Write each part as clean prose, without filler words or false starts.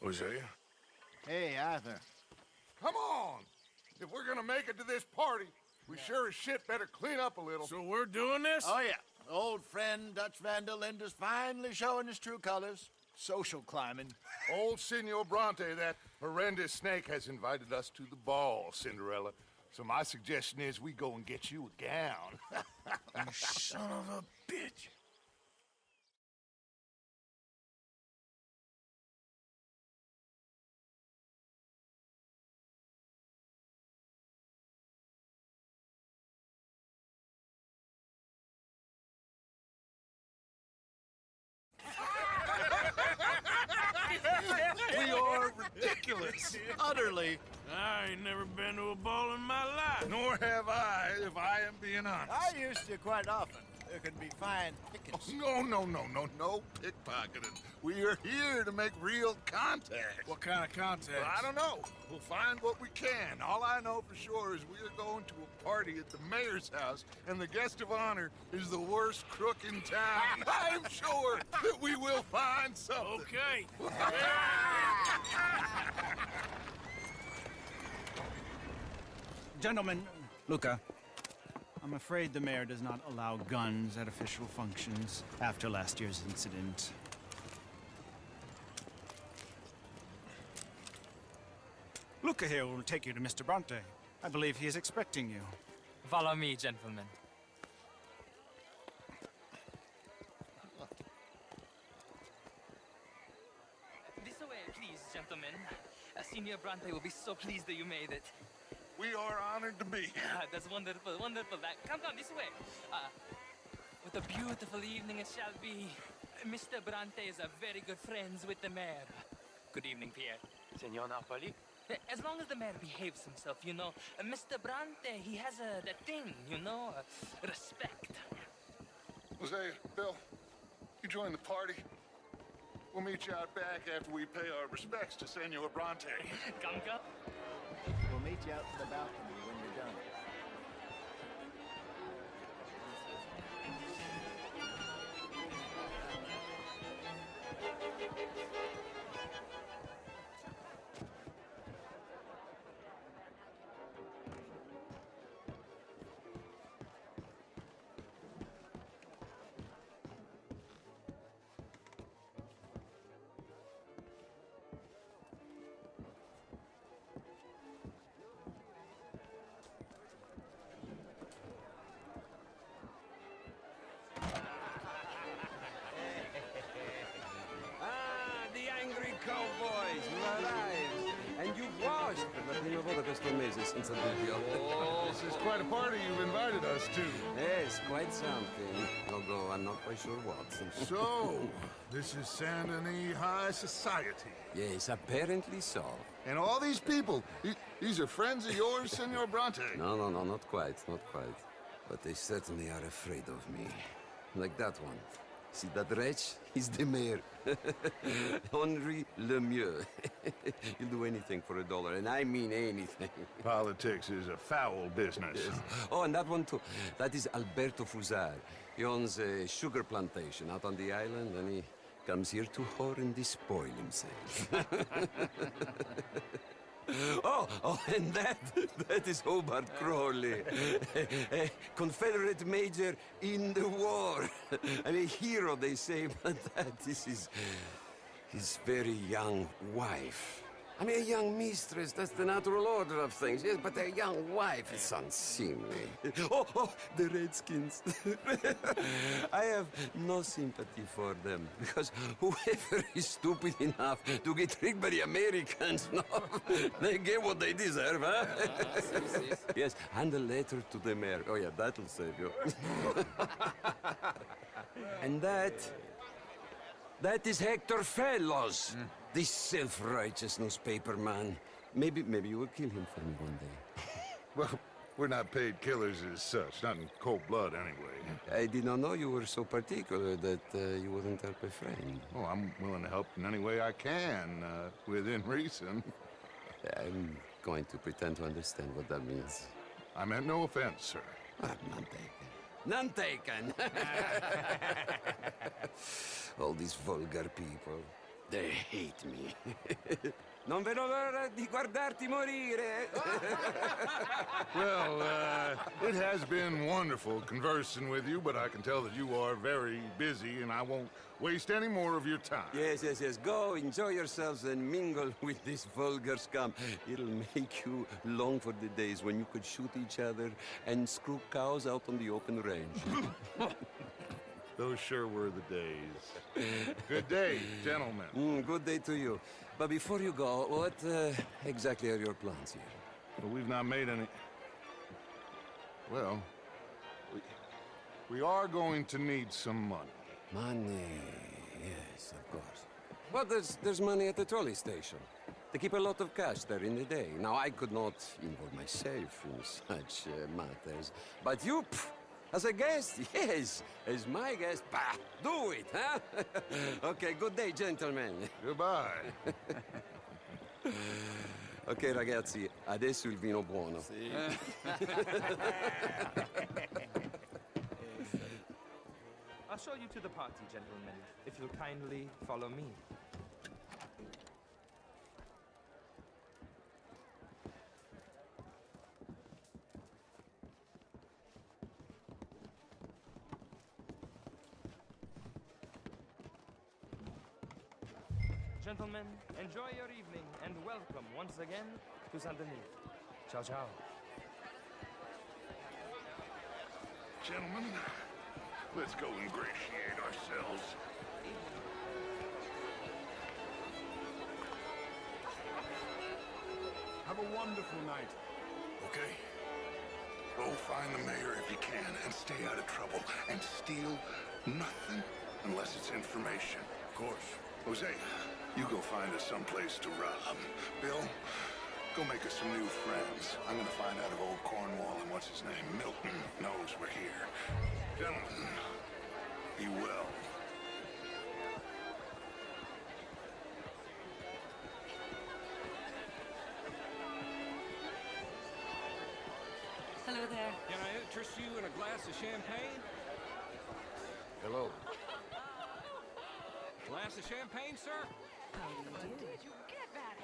Hosea? Hey, Arthur. Come on! If we're gonna make it to this party, we sure as shit better clean up a little. So we're doing this? Oh, yeah. Old friend Dutch Van der Linde's finally showing his true colors. Social climbing. Old Senor Bronte, that horrendous snake, has invited us to the ball, Cinderella. So my suggestion is we go and get you a gown. You son of a bitch. We are ridiculous. Utterly. I ain't never been to a ball in my life. Nor have I, if I am being honest. I used to quite often. There can be fine pickings. No pickpocketing. We are here to make real contact. What kind of contact? Well, I don't know. We'll find what we can. All I know for sure is we are going to a party at the mayor's house, and the guest of honor is the worst crook in town. I'm sure that we will find something. Okay. Gentlemen, Luca, I'm afraid the mayor does not allow guns at official functions after last year's incident. Luca here will take you to Mr. Bronte. I believe he is expecting you. Follow me, gentlemen. This way, please, gentlemen. Senior Bronte will be so pleased that you made it. We are honored to be here. That's wonderful, wonderful. Come this way. What a beautiful evening it shall be. Mr. Bronte is a very good friends with the mayor. Good evening, Pierre. Senor Napoli? As long as the mayor behaves himself, you know. Mr. Bronte, he has that thing, you know, respect. Hosea, Bill, you join the party. We'll meet you out back after we pay our respects to Senor Bronte. Come. We'll meet you out to the balcony when you're done. Cowboys, you arrived. And you've washed per la prima volta questo mese senza dubbio. Oh, this is quite a party you've invited us to. Yes, quite something. Although I'm not quite sure what. So, this is Saint Denis High Society. Yes, apparently so. And all these people, these are friends of yours, Senor Bronte? No, not quite, not quite. But they certainly are afraid of me. Like that one. See that wretch? He's the mayor. Henri Lemieux. He'll do anything for $1, and I mean anything. Politics is a foul business. Yes. Oh, and that one too. That is Alberto Fusar. He owns a sugar plantation out on the island, and he comes here to whore and despoil himself. Oh, and that is Hobart Crawley, a Confederate major in the war. I mean, a hero, they say, but that is his very young wife. I mean, a young mistress, that's the natural order of things, yes, but a young wife is unseemly. Oh, the Redskins. I have no sympathy for them, because whoever is stupid enough to get tricked by the Americans, no, they get what they deserve, huh? Yes, and a letter to the mayor. Oh, yeah, that'll save you. And that is Hector Fellows. This self-righteous newspaper man. Maybe you will kill him for me one day. Well, we're not paid killers as such, not in cold blood anyway. I did not know you were so particular that you wouldn't help a friend. Oh, I'm willing to help in any way I can, within reason. I'm going to pretend to understand what that means. I meant no offense, sir. None taken. None taken! All these vulgar people. They hate me. Non vedo l'ora di guardarti morire. Well, it has been wonderful conversing with you, but I can tell that you are very busy, and I won't waste any more of your time. Yes. Go, enjoy yourselves, and mingle with this vulgar scum. It'll make you long for the days when you could shoot each other and screw cows out on the open range. Those sure were the days. Good day, gentlemen. Good day to you. But before you go, what exactly are your plans here? Well, we've not made any... Well, we are going to need some money. Money, yes, of course. But there's money at the trolley station. They keep a lot of cash there in the day. Now, I could not involve myself in such matters. But you, as a guest, yes, as my guest, bah, do it, huh? Okay, good day, gentlemen. Goodbye. Ok, ragazzi, adesso il vino buono. I'll show you to the party, gentlemen, if you'll kindly follow me. Gentlemen, enjoy your evening and welcome once again to Saint Denis. Ciao, ciao. Gentlemen, let's go ingratiate ourselves. Have a wonderful night. Okay? Go find the mayor if you can and stay out of trouble. And steal nothing unless it's information. Of course. Jose, you go find us someplace to rob. Bill, go make us some new friends. I'm gonna find out if old Cornwall and what's his name, Milton, knows we're here. Gentlemen, be well. Hello there. Can I interest you in a glass of champagne? Hello. Glass of champagne, sir? How do you do? Did you get that?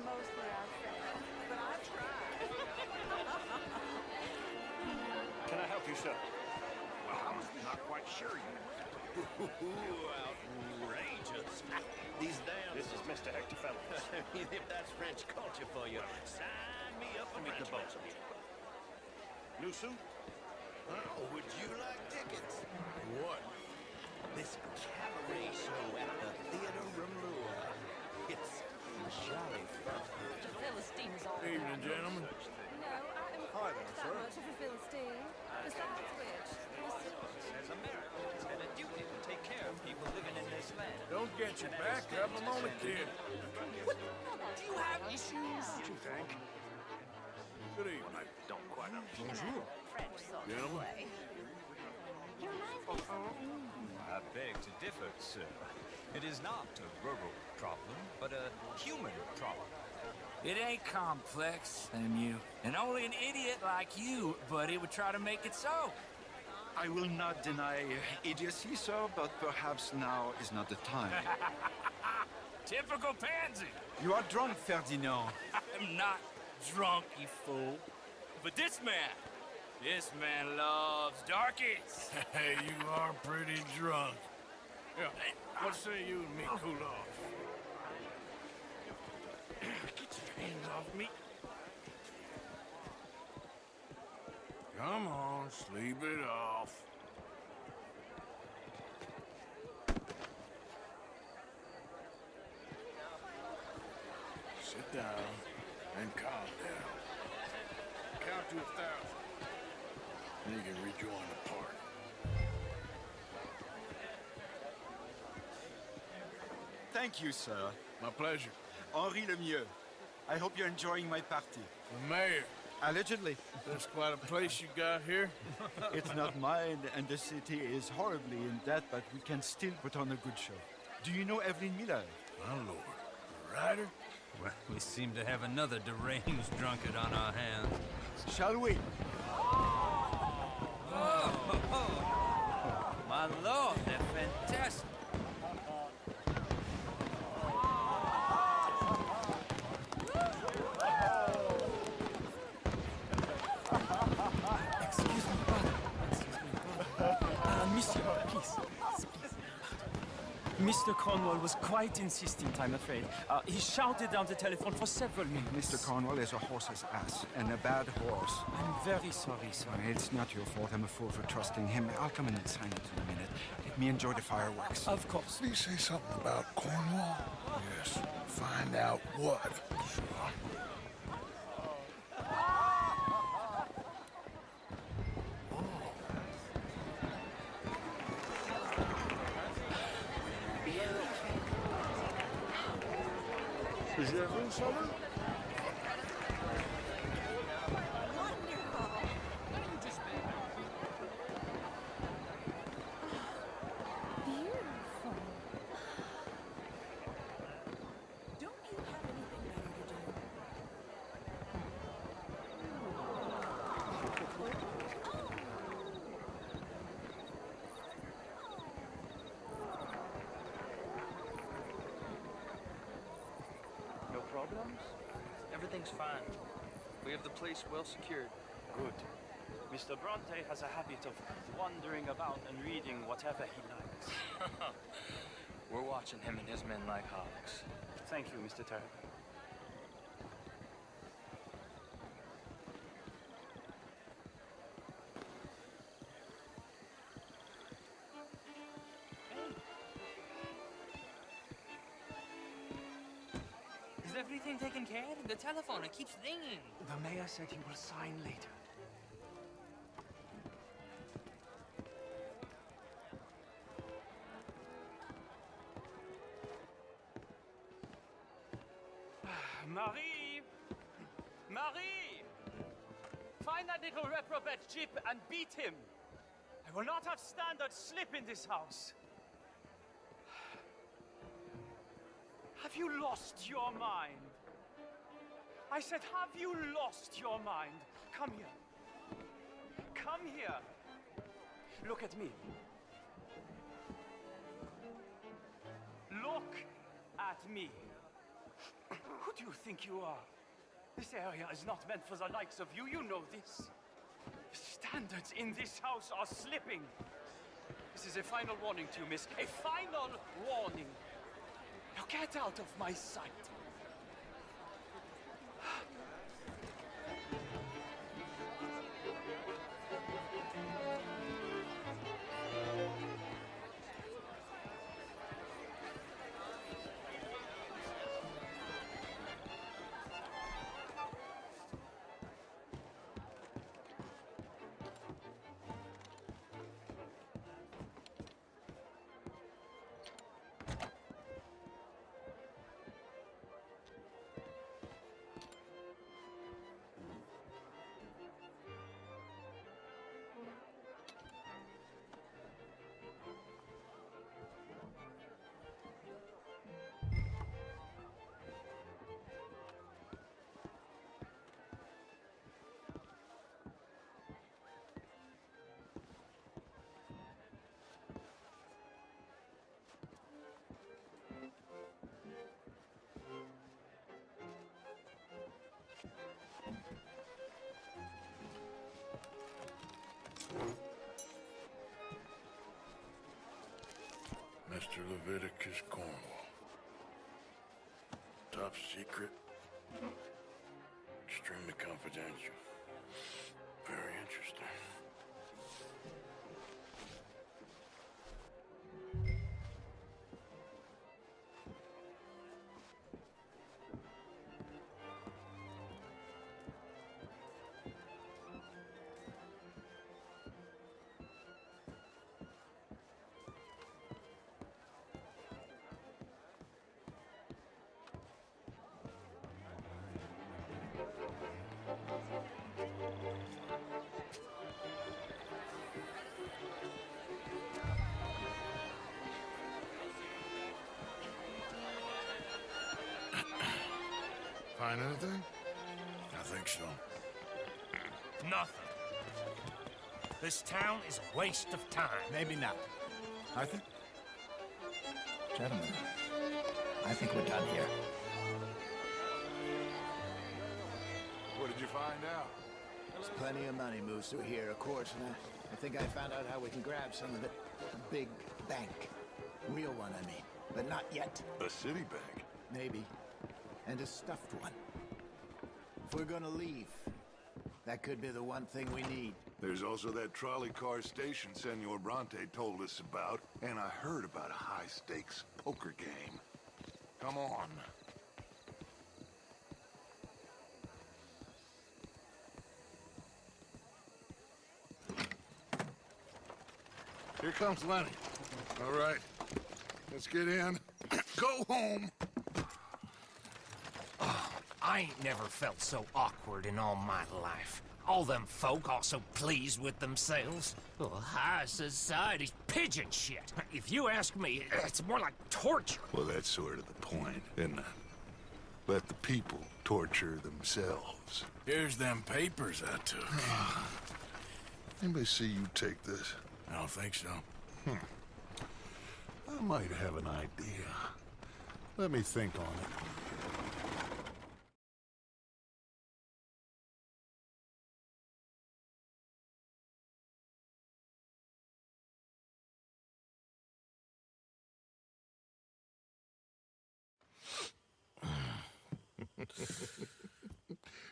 Mostly outside, but I tried. Can I help you, sir? Well, I'm not quite sure yet. Outrageous. These damn... This is Mr. Hector Fellows. If that's French culture for you, sign me up for meet the both of you. New suit? Oh, would you like tickets? What? This cabaret show at the Theater Rouleur. It's jolly fun. The Philistines all Evening, gentlemen. No, I am Hi there, that sir. much of a Philistine. Besides which, As Americans, had a duty to take care of people living in this land. Don't get your back up. I'm on a kid. do you have issues? What you think? Good evening. I don't quite understand. French sort of Gentlemen. way. He reminds me of something. I beg to differ, sir. It is not a rural problem, but a human problem. It ain't complex, MU. And only an idiot like you, buddy, would try to make it so. I will not deny idiocy, sir, but perhaps now is not the time. Typical pansy. You are drunk, Ferdinand. I'm not drunk, you fool. But this man loves darkies. Hey, you are pretty drunk. Yeah, what say you and me cool off? Get your hands off me. Come on, sleep it off. Sit down and calm down. Count to 1,000. Then you can rejoin the party. Thank you, sir. My pleasure. Henri Lemieux. I hope you're enjoying my party. The mayor. Allegedly. That's quite a place you got here. It's not mine, and the city is horribly in debt, but we can still put on a good show. Do you know Evelyn Miller? My lord. A writer? Well, we seem to have another deranged drunkard on our hands. Shall we? my lord, they're fantastic. Excuse me, brother. Monsieur, please. Mr. Cornwall was quite insistent, I'm afraid. He shouted down the telephone for several minutes. Mr. Cornwall is a horse's ass, and a bad horse. I'm very sorry, sir. It's not your fault. I'm a fool for trusting him. I'll come in and sign it in a minute. Let me enjoy the fireworks. Of course. Did he say something about Cornwall? Yes. Find out what. Sure. Is you having summer? No problems? Everything's fine. We have the place well secured. Good. Mr. Bronte has a habit of wandering about and reading whatever he likes. We're watching him and his men like hawks. Thank you, Mr. Turner. Is everything taken care of? The telephone, it keeps ringing. The mayor said he will sign later. Marie! Marie! Find that little reprobate Jip and beat him. I will not have standard slip in this house. Have you lost your mind? I said, have you lost your mind? Come here. Come here. Look at me. Look at me. Who do you think you are? This area is not meant for the likes of you. You know this. The standards in this house are slipping. This is a final warning to you, miss. A final warning. Now get out of my sight. Mr. Leviticus Cornwall. Top secret. Extremely confidential. Very interesting. Find anything? I think so. Nothing. This town is a waste of time. Maybe not. Arthur? Gentlemen, I think we're done here. What did you find out? There's plenty of money moves through here, of course, and I think I found out how we can grab some of it. A big bank. Real one, I mean. But not yet. A city bank? Maybe. And a stuffed one. If we're gonna leave, that could be the one thing we need. There's also that trolley car station Senor Bronte told us about, and I heard about a high-stakes poker game. Come on. Here comes Lenny. All right, let's get in. Go home. Oh, I ain't never felt so awkward in all my life. All them folk all so pleased with themselves. Oh, high society's pigeon shit. If you ask me, it's more like torture. Well, that's sort of the point, isn't it? Let the people torture themselves. Here's them papers I took. Anybody see you take this? I don't think so. I might have an idea. Let me think on it.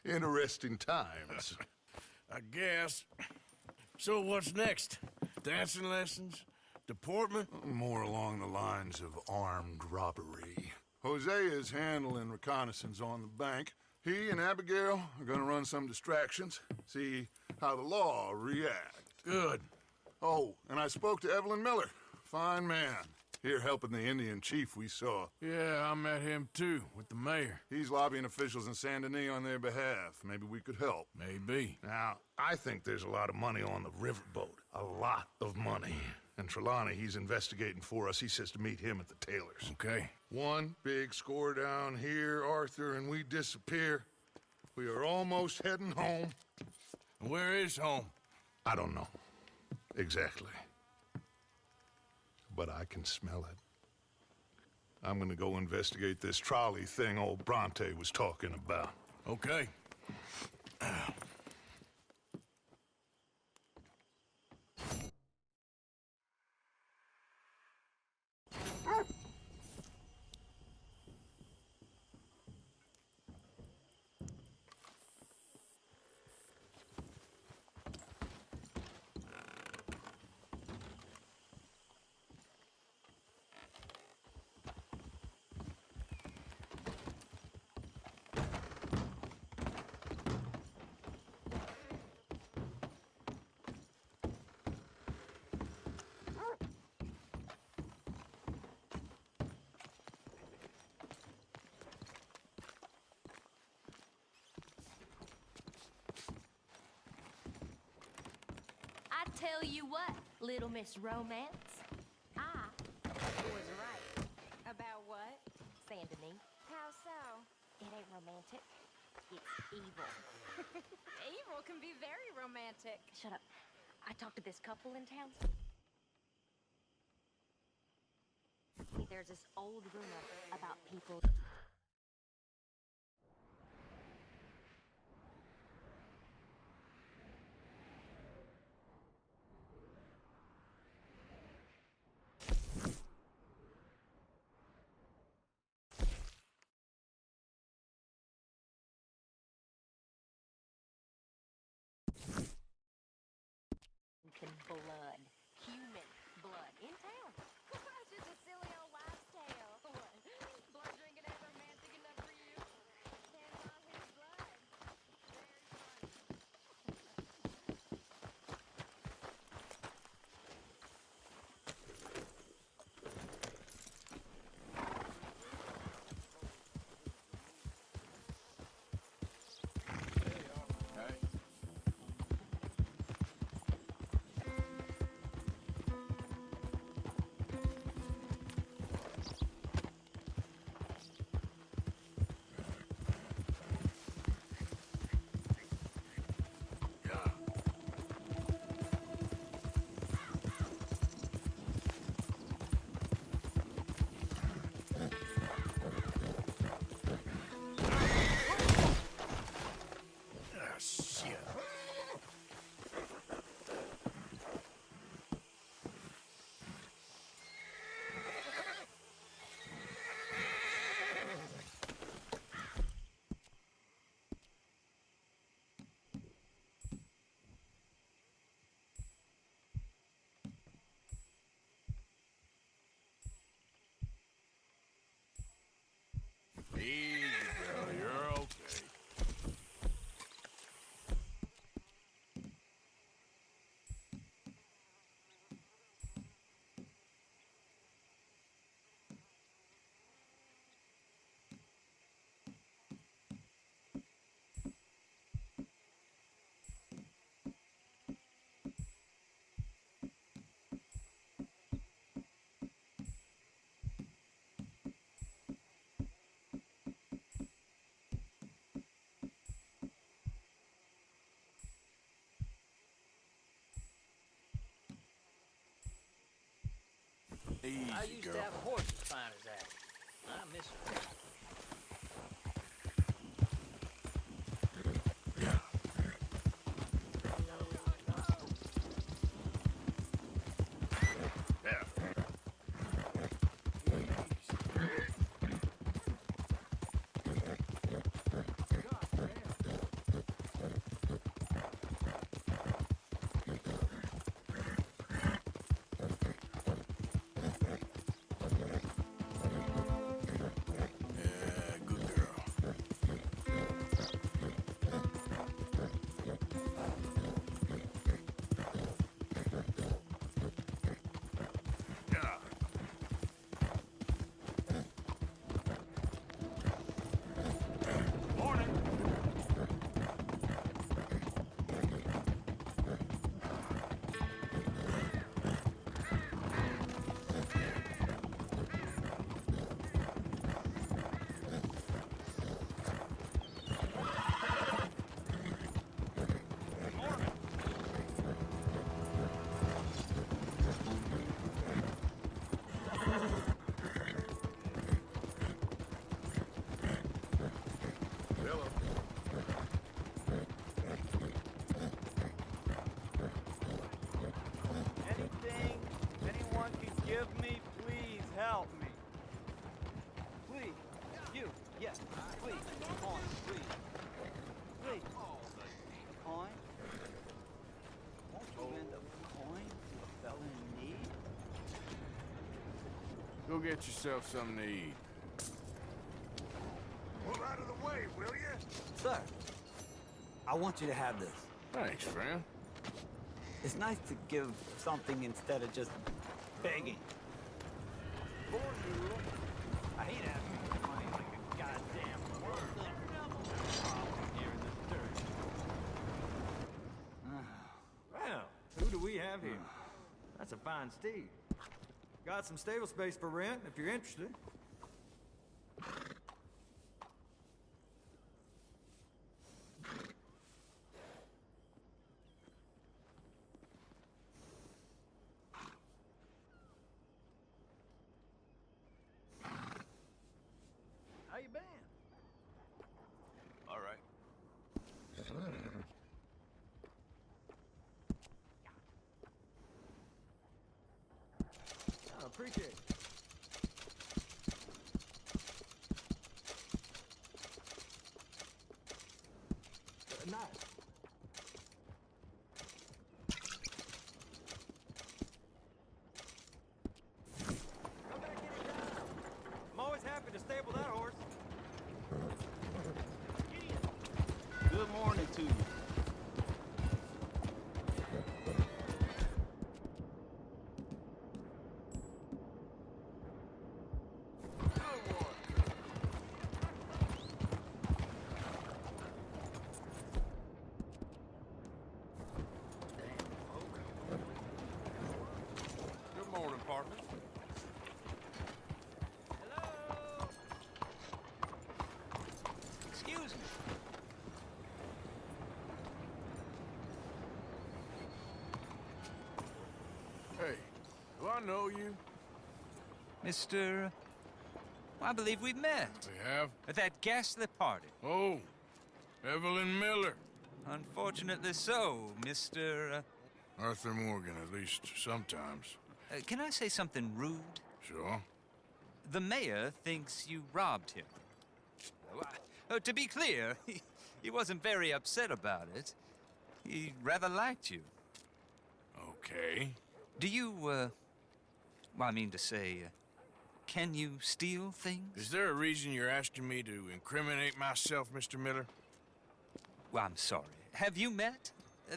Interesting times. I guess. So what's next? Dancing lessons? Deportment? More along the lines of armed robbery. Hosea is handling reconnaissance on the bank. He and Abigail are gonna run some distractions, see how the law react. Good. Oh, and I spoke to Evelyn Miller. Fine man. Here helping the Indian chief we saw. Yeah, I met him too, with the mayor. He's lobbying officials in Saint Denis on their behalf. Maybe we could help. Maybe. Now, I think there's a lot of money on the riverboat. A lot of money. And Trelawney, he's investigating for us. He says to meet him at the Taylor's. Okay. One big score down here, Arthur, and we disappear. We are almost heading home. Where is home? I don't know. Exactly. But I can smell it. I'm gonna go investigate this trolley thing old Bronte was talking about. Okay. Tell you what, Little Miss Romance, I was right. About what? Saint Denis. How so? It ain't romantic. It's evil. Evil can be very romantic. Shut up. I talked to this couple in town. There's this old rumor about people... blood. Human blood. In town. It's just a silly old wives' tale. What? Blood drinking ain't romantic enough for you? Depends on whose blood. I used to have a horse as fine as that. I miss her. Anything anyone can give me, please help me. Please. You. Yes. Please. A coin, please. Please. A coin? Won't you lend a coin to a fella in need? Go get yourself something to eat. Move out of the way, will you? Sir, I want you to have this. Thanks, friend. It's nice to give something instead of just begging. I hate asking for money like a goddamn problem here in this dirt. Well, who do we have here? That's a fine steed. Got some stable space for rent if you're interested. How you been? All right. I appreciate it. Nice. Come back anytime. I'm always happy to stable that horse. Good morning to you. Good morning, partner. Hello? Excuse me. Hey, do I know you? Mr. I believe we've met. We have? At that ghastly party. Oh, Evelyn Miller. Unfortunately so, Mr. Arthur Morgan, at least sometimes. Can I say something rude? Sure. The mayor thinks you robbed him. To be clear, he wasn't very upset about it. He rather liked you. Okay. Do you, well, I mean to say, can you steal things? Is there a reason you're asking me to incriminate myself, Mr. Miller? Well, I'm sorry. Have you met?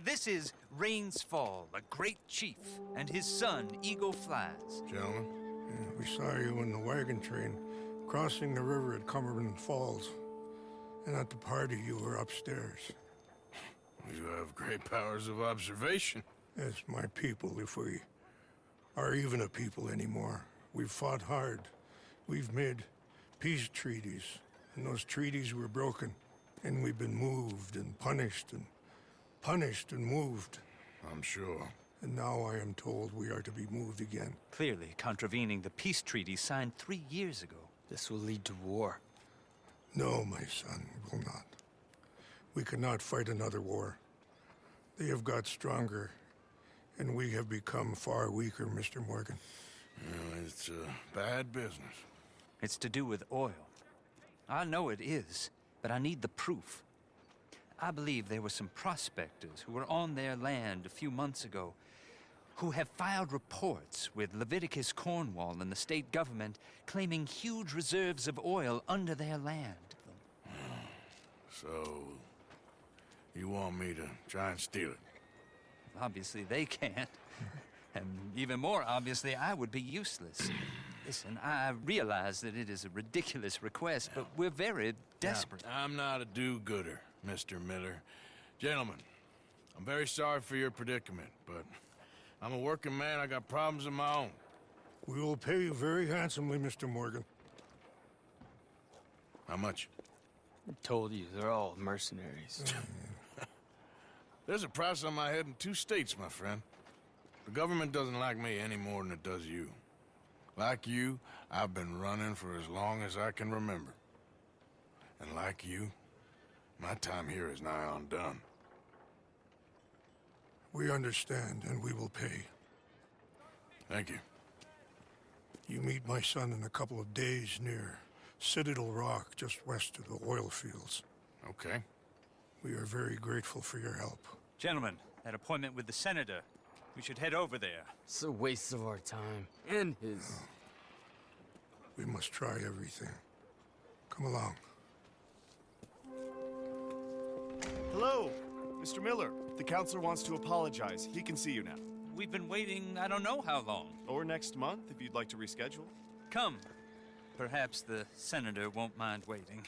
This is Rains Fall, a great chief, and his son, Eagle Flies. Gentlemen? Yeah, we saw you in the wagon train crossing the river at Cumberland Falls. And at the party, you were upstairs. You have great powers of observation. Yes, my people, if we are even a people anymore. We've fought hard. We've made peace treaties, and those treaties were broken. And we've been moved and punished and moved. I'm sure. And now I am told we are to be moved again. Clearly contravening the peace treaty signed 3 years ago. This will lead to war. No, my son, it will not. We cannot fight another war. They have got stronger, and we have become far weaker, Mr. Morgan. Well, it's bad business. It's to do with oil. I know it is, but I need the proof. I believe there were some prospectors who were on their land a few months ago who have filed reports with Leviticus Cornwall and the state government claiming huge reserves of oil under their land. So, you want me to try and steal it? Obviously they can't. And even more obviously, I would be useless. Listen, I realize that it is a ridiculous request, but we're very desperate. Now, I'm not a do-gooder, Mr. Miller. Gentlemen, I'm very sorry for your predicament, but I'm a working man. I got problems of my own. We will pay you very handsomely, Mr. Morgan. How much? I told you, they're all mercenaries. There's a price on my head in 2 states, my friend. The government doesn't like me any more than it does you. Like you, I've been running for as long as I can remember. And like you, my time here is nigh undone. We understand, and we will pay. Thank you. You meet my son in a couple of days near Citadel Rock, just west of the oil fields. Okay. We are very grateful for your help. Gentlemen, that appointment with the senator. We should head over there. It's a waste of our time. And his. We must try everything. Come along. Hello, Mr. Miller. The counselor wants to apologize. He can see you now. We've been waiting I don't know how long. Or next month, if you'd like to reschedule. Come. Perhaps the senator won't mind waiting.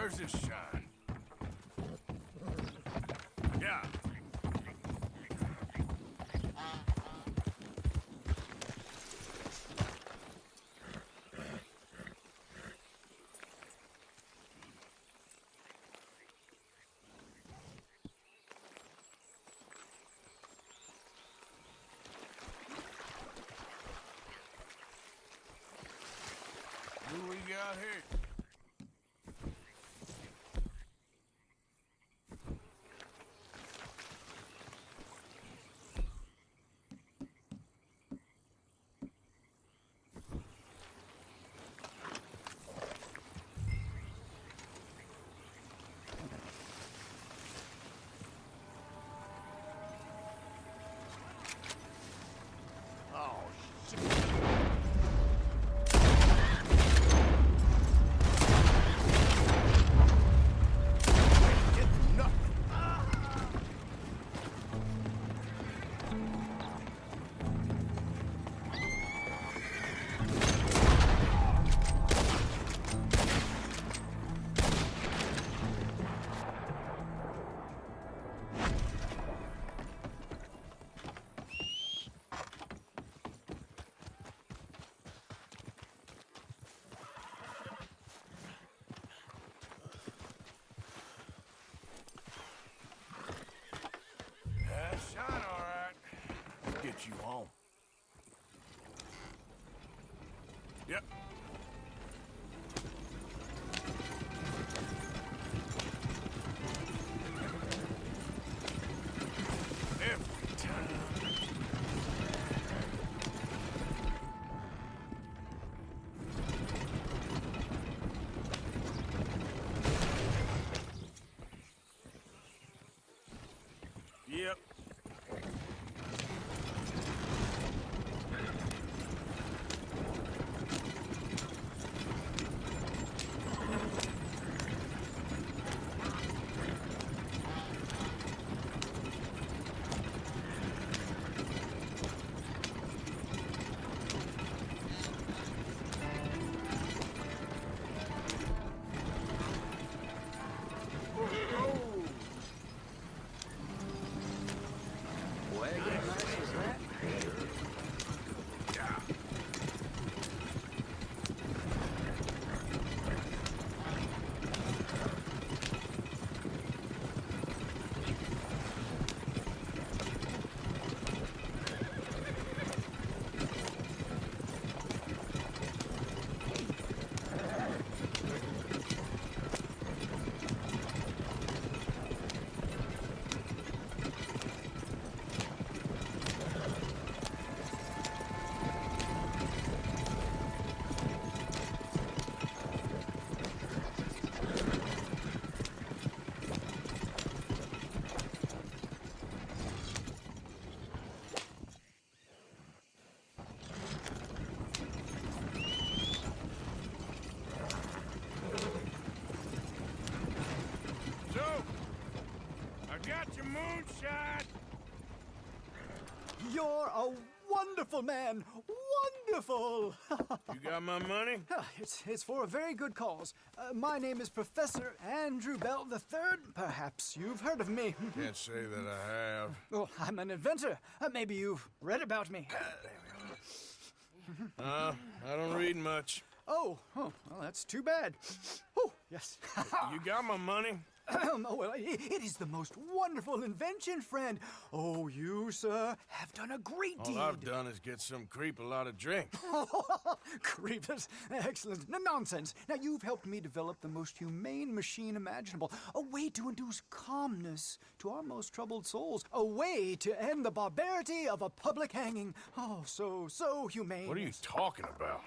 Where's this shine? Yeah. Who we got here? Oh, shit. Shine, all right. Let's get you home. Yep. Every time. Yep. So, I got your moonshine. You're a wonderful man. Wonderful. You got my money? It's for a very good cause. My name is Professor Andrew Bell III. Perhaps you've heard of me. Can't say that I have. Oh, I'm an inventor. Maybe you've read about me. I don't read much. Oh, well, that's too bad. Oh, yes. You got my money? Oh, well, it is the most wonderful invention, friend. Oh, you, sir, have done a great deed. All I've done is get some creep a lot of drink. Creepers. Excellent. No, nonsense. Now, you've helped me develop the most humane machine imaginable. A way to induce calmness to our most troubled souls. A way to end the barbarity of a public hanging. Oh, so humane. What are you talking about?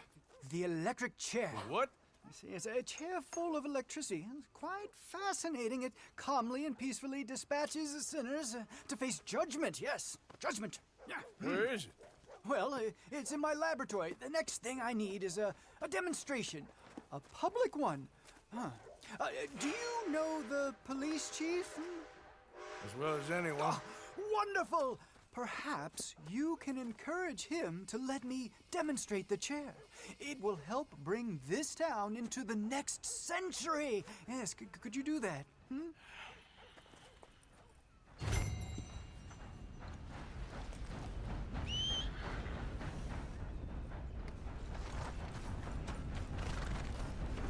The electric chair. What? See, it's a chair full of electricity. It's quite fascinating. It calmly and peacefully dispatches the sinners to face judgment. Yes, judgment. Yeah. Where is it? Well, it's in my laboratory. The next thing I need is a demonstration. A public one. Do you know the police chief? As well as anyone. Oh, wonderful! perhaps you can encourage him to let me demonstrate the chair. It will help bring this town into the next century. Yes, could you do that? Hmm?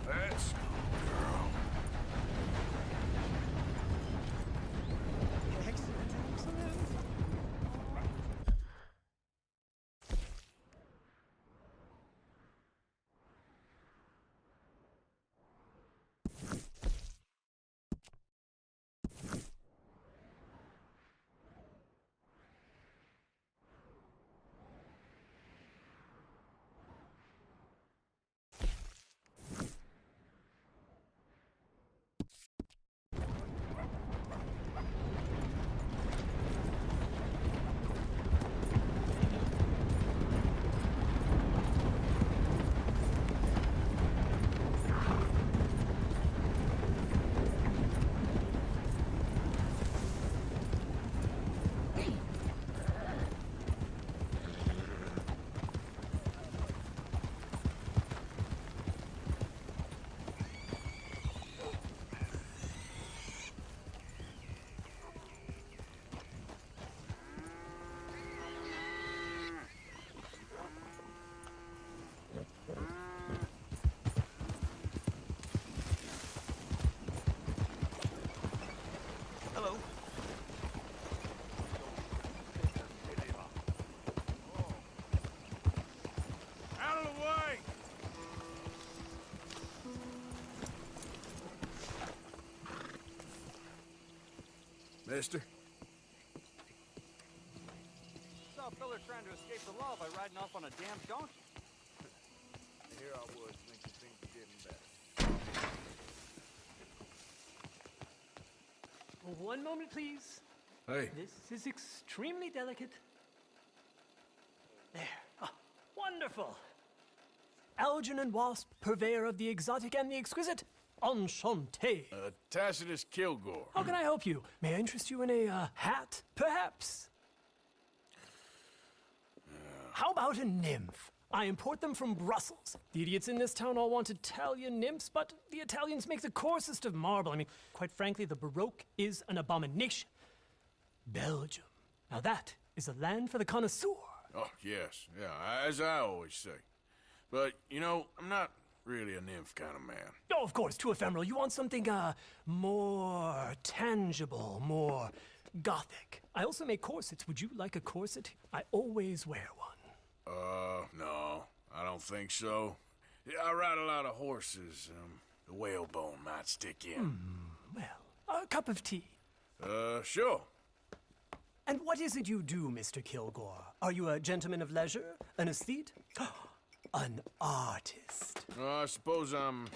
Let's go, girl. Excellent, excellent. Hello. Out of the way! Mister? Saw a fella trying to escape the law by riding off on a damn donkey. Here I was thinking things were getting better. One moment, please. Hey. This is extremely delicate. There. Ah, wonderful. Algernon Wasp, purveyor of the exotic and the exquisite. Enchanté. Tacitus Kilgore. How can I help you? May I interest you in a hat, perhaps? How about a nymph? I import them from Brussels. The idiots in this town all want Italian nymphs, but the Italians make the coarsest of marble. I mean, quite frankly, the Baroque is an abomination. Belgium. Now that is a land for the connoisseur. Oh, yes. Yeah, as I always say. But, you know, I'm not really a nymph kind of man. Oh, of course, too ephemeral. You want something, more tangible, more gothic. I also make corsets. Would you like a corset? I always wear one. No, I don't think so. Yeah, I ride a lot of horses. The whalebone might stick in. Well, a cup of tea. Sure. And what is it you do, Mr. Kilgore? Are you a gentleman of leisure? An aesthete? An artist? I suppose I'm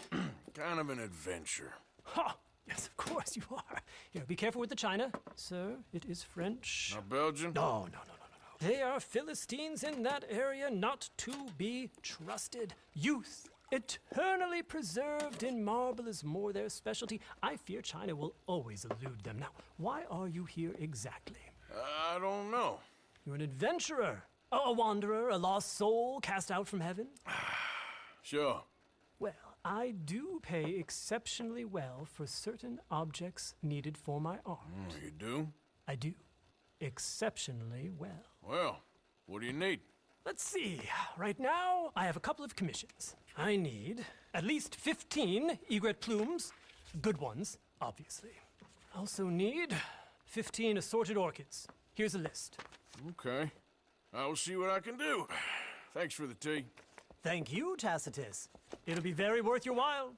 kind of an adventurer. Ha! Yes, of course you are. Here, be careful with the china. Sir, it is French. Not Belgian? No. They are Philistines in that area, not to be trusted. Youth, eternally preserved in marble, is more their specialty. I fear China will always elude them. Now, why are you here exactly? I don't know. You're an adventurer, a wanderer, a lost soul cast out from heaven? Sure. Well, I do pay exceptionally well for certain objects needed for my art. You do? I do. Exceptionally well. Well, what do you need? Let's see. Right now, I have a couple of commissions. I need at least 15 egret plumes. Good ones, obviously. I also need 15 assorted orchids. Here's a list. Okay. I will see what I can do. Thanks for the tea. Thank you, Tacitus. It'll be very worth your while.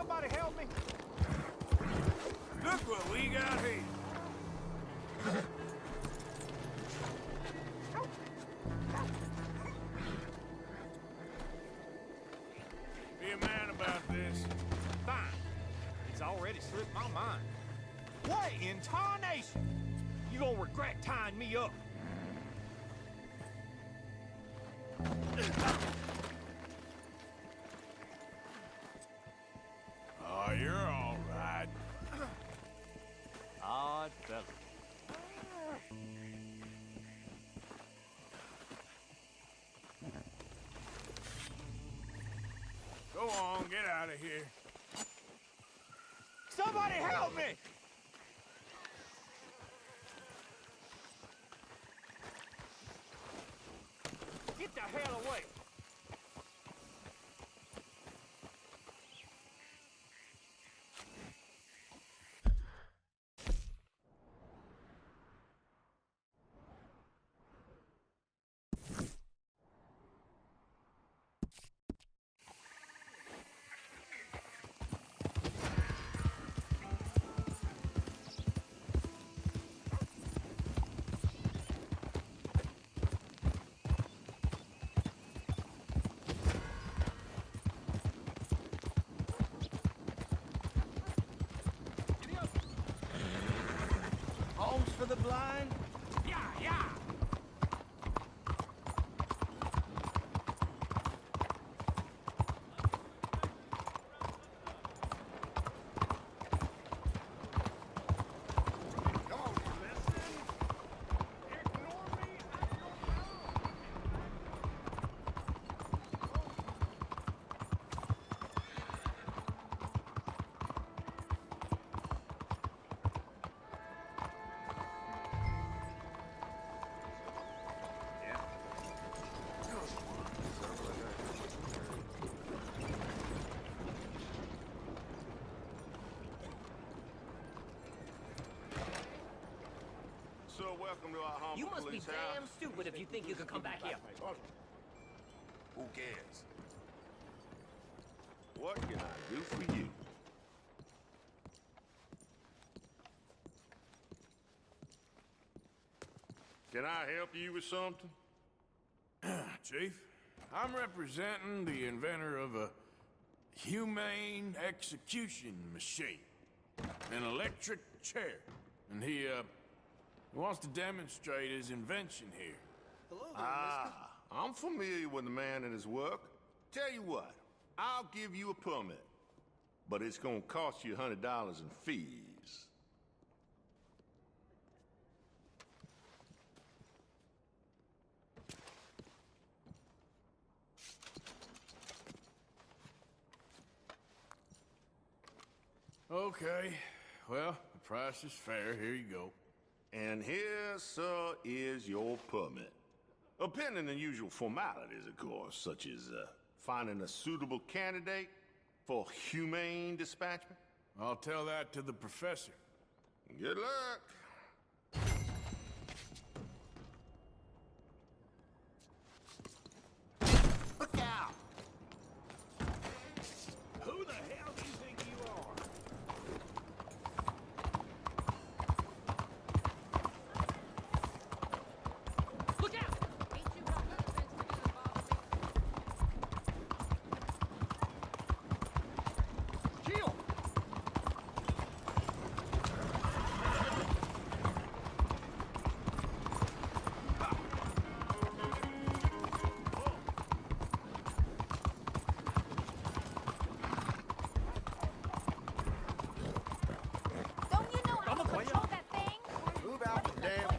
somebody help me? Look what we got here. Be a man about this. Fine. It's already slipped my mind. What in tarnation? You gonna regret tying me up. Oh, you're all right. Odd fella. Go on, get out of here. Somebody help me! Get the hell away! Homes for the blind? Yeah, yeah! So welcome to our humble You must be police damn house. stupid if you think you could come back here. Who cares? What can I do for you? Can I help you with something? Chief, I'm representing the inventor of a humane execution machine. An electric chair. And he wants to demonstrate his invention here. Hello there, I'm familiar with the man and his work. Tell you what, I'll give you a permit. But it's gonna cost you $100 in fees. Okay. Well, the price is fair. Here you go. And here, sir, is your permit. Pending the usual formalities, of course, such as finding a suitable candidate for humane dispatchment. I'll tell that to the professor. Good luck. Look out! Who the hell do you think you are? Look out! Ain't you got better things to do than bother me? Shield! Don't you know how to control that thing? Move out the damn way.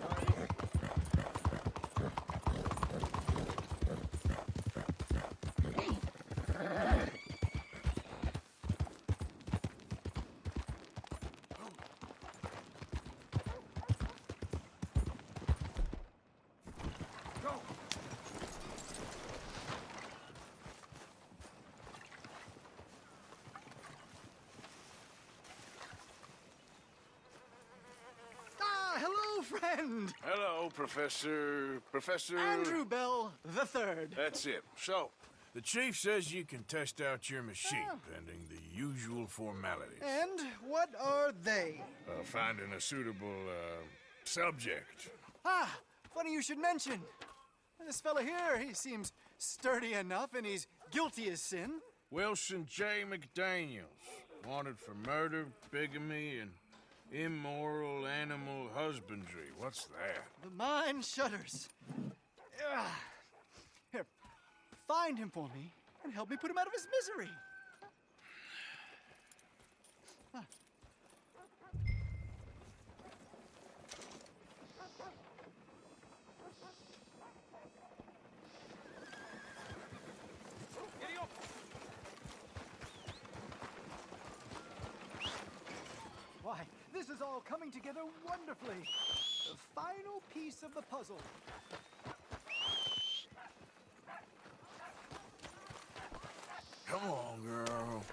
Ah, hello, friend. Hello, Professor... Andrew Bell the Third. That's it. So, The chief says you can test out your machine, pending the usual formalities. And what are they? Finding a suitable, subject. Ah, funny you should mention. This fella here, he seems sturdy enough, and he's guilty as sin. Wilson J. McDaniels, wanted for murder, bigamy, and immoral animal husbandry. What's that? The mind shudders. Here, find him for me and help me put him out of his misery. Why, this is all coming together wonderfully. The final piece of the puzzle. Come on, girl.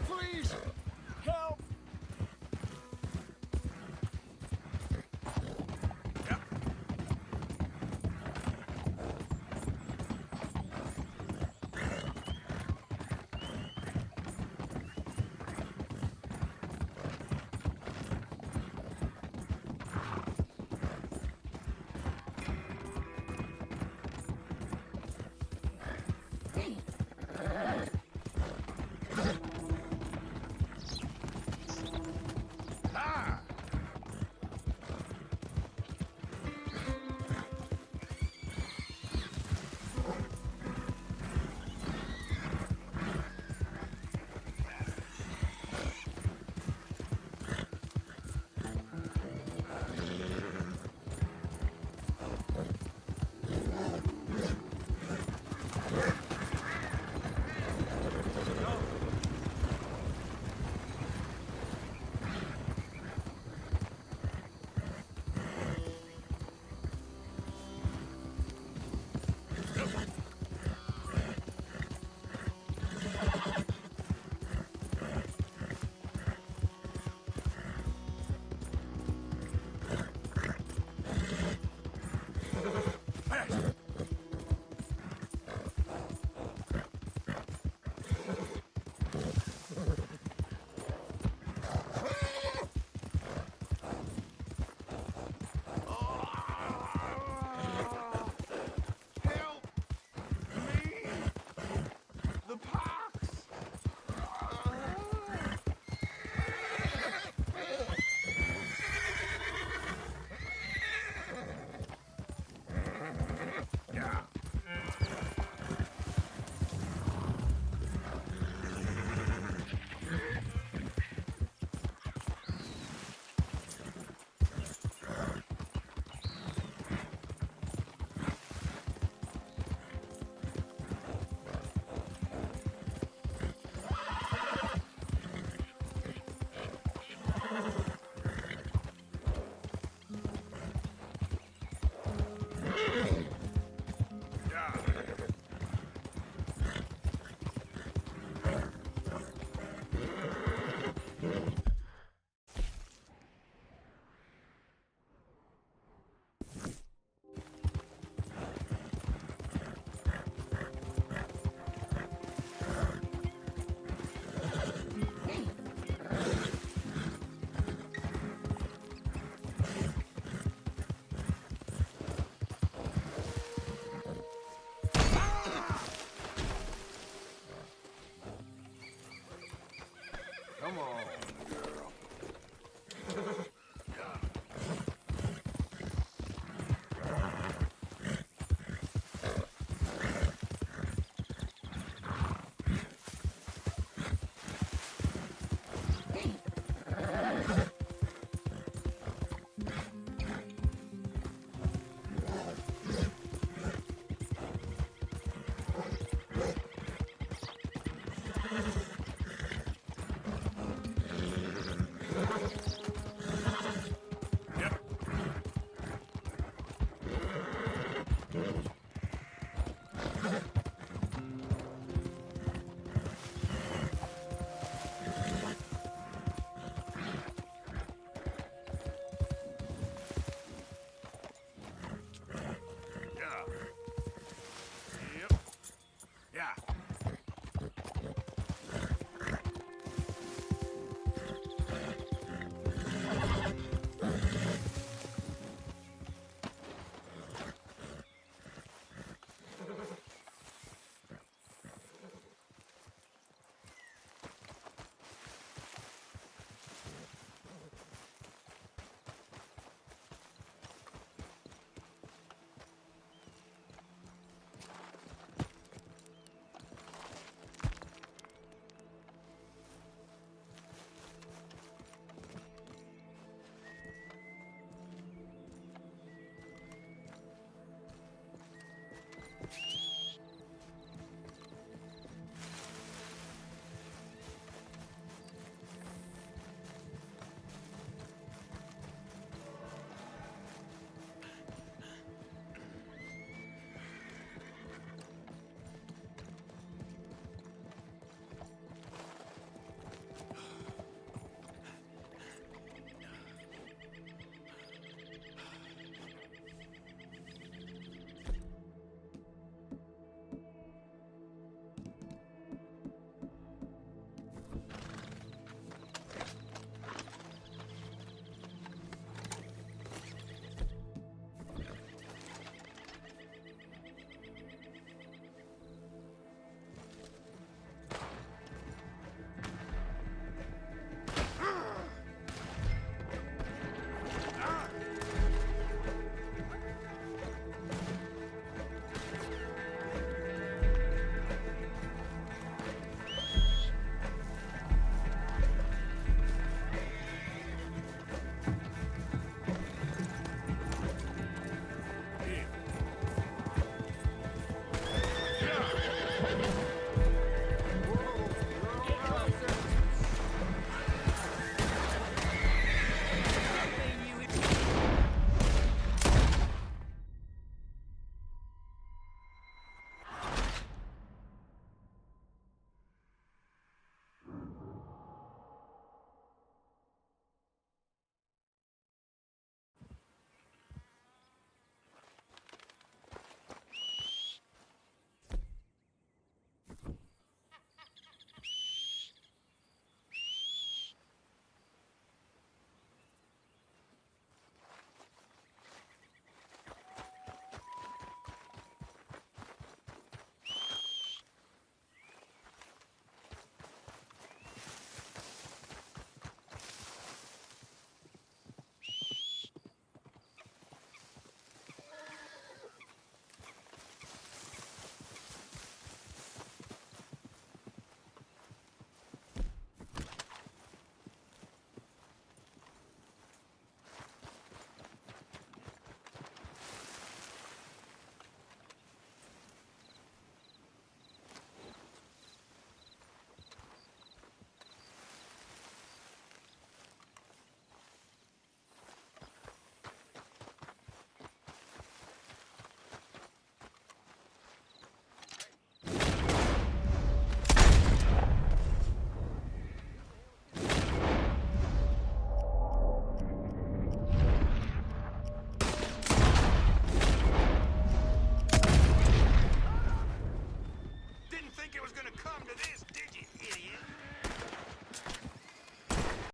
Please, help! Come on, girl.